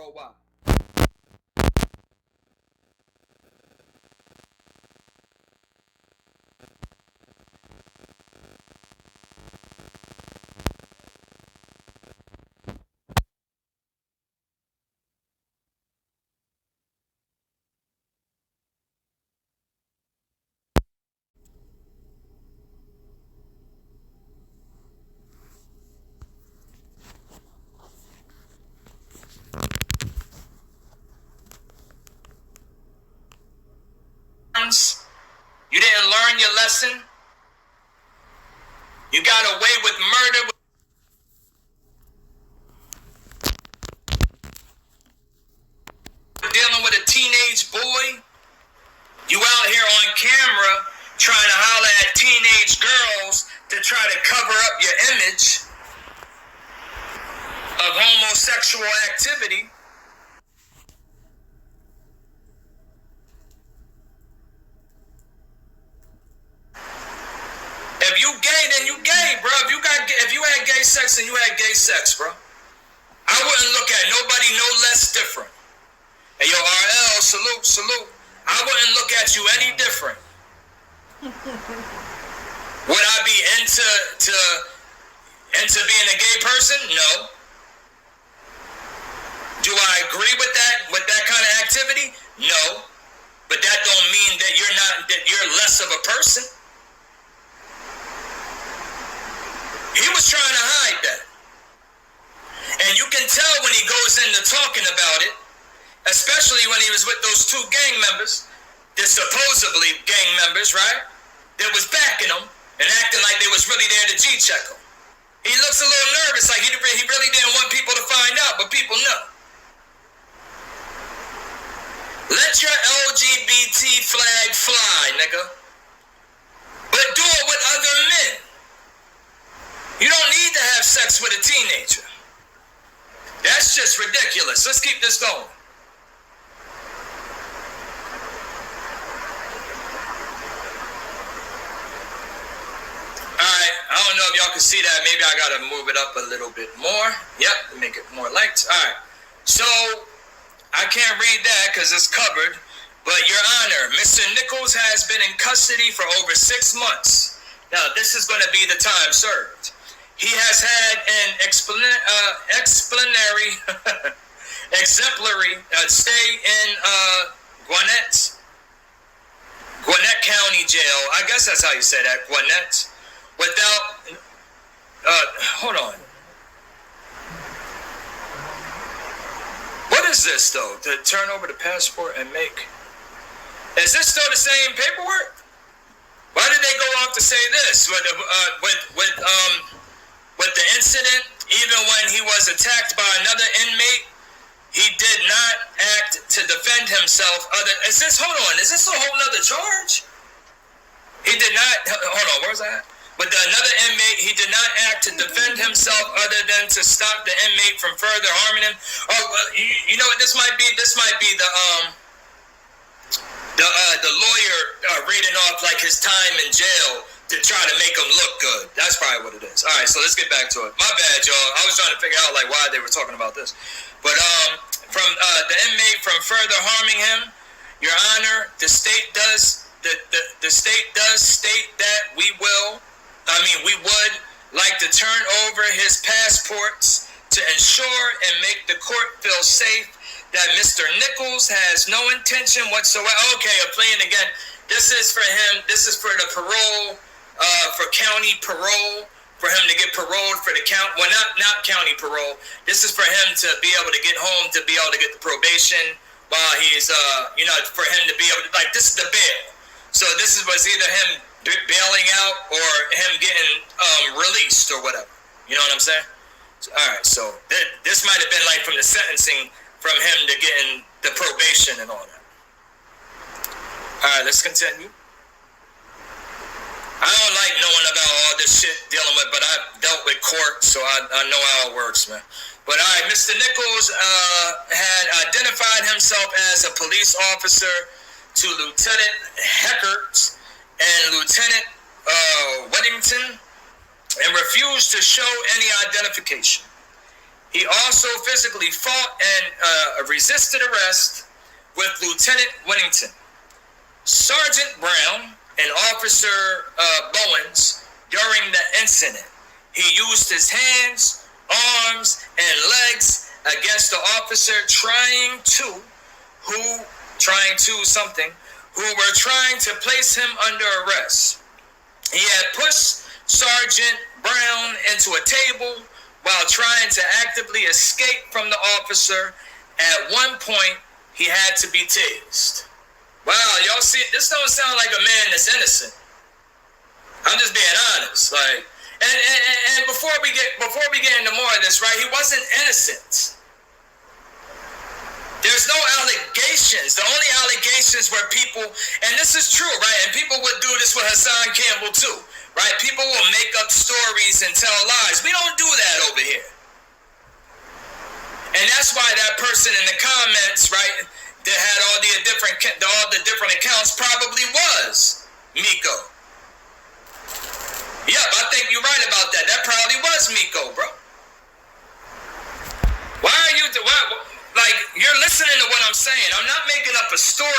worldwide. You didn't learn your lesson. You got away with murder. Dealing with a teenage boy. You out here on camera trying to holler at teenage girls to try to cover up your image of homosexual activity. If you gay, then you gay, bro. If you had gay sex, then you had gay sex, bro. I wouldn't look at nobody no less different. Hey, yo, RL, salute. I wouldn't look at you any different. Would I be into being a gay person? No. Do I agree with that kind of activity? No. But that don't mean that you're less of a person. He was trying to hide that. And you can tell when he goes into talking about it, especially when he was with those two gang members, the supposedly gang members, right? That was backing him and acting like they was really there to G-check him. He looks a little nervous, like he really didn't want people to find out, but people know. Let your LGBT flag fly, nigga. But do it with other men. You don't need to have sex with a teenager. That's just ridiculous. Let's keep this going. Alright, I don't know if y'all can see that. Maybe I gotta move it up a little bit more. Yep, make it more light. Alright, so I can't read that because it's covered. But Your Honor, Mr. Nichols has been in custody for over 6 months. Now, this is going to be the time served. He has had an exemplary stay in Gwinnett County Jail. I guess that's how you say that, Gwinnett. Without, hold on. What is this though? To turn over the passport and make? Is this still the same paperwork? Why did they go off to say this? With the incident, even when he was attacked by another inmate, he did not act to defend himself. Is this a whole nother charge? He did not, hold on, where's that? With another inmate, he did not act to defend himself other than to stop the inmate from further harming him. Oh, you know what, this might be the lawyer reading off like his time in jail to try to make him look good. That's probably what it is. All right, so let's get back to it. My bad, y'all. I was trying to figure out like why they were talking about this. But from the inmate from further harming him, Your Honor, the state does state that we would like to turn over his passports to ensure and make the court feel safe that Mr. Nichols has no intention whatsoever. Okay, I'm playing again. This is for him. This is for the parole, for county parole, for him to get paroled for the count. Well, not county parole. This is for him to be able to get home, to be able to get the probation while he's, for him to be able to, like, this is the bail. So this was either him bailing out or him getting released or whatever. You know what I'm saying? So, all right, so this might have been like from the sentencing from him to getting the probation and all that. All right, let's continue. I don't like knowing about all this shit dealing with, but I've dealt with court, so I know how it works, man. But all right, Mr. Nichols had identified himself as a police officer to Lieutenant Heckert and Lieutenant Weddington and refused to show any identification. He also physically fought and resisted arrest with Lieutenant Whittington. Sergeant Brown and Officer Bowens, during the incident, he used his hands, arms, and legs against the officer who were trying to place him under arrest. He had pushed Sergeant Brown into a table while trying to actively escape from the officer. At one point, he had to be tased. Wow, y'all see, this don't sound like a man that's innocent. I'm just being honest. Like, and before we get into more of this, right? He wasn't innocent. There's no allegations. The only allegations were people, and this is true, right? And people would do this with Hassan Campbell too, right? People will make up stories and tell lies. We don't do that over here. And that's why that person in the comments, right, that had all the different accounts probably was Miko. Yep, I think you're right about that. That probably was Miko, bro. Why are you... like, you're listening to what I'm saying. I'm not making up a story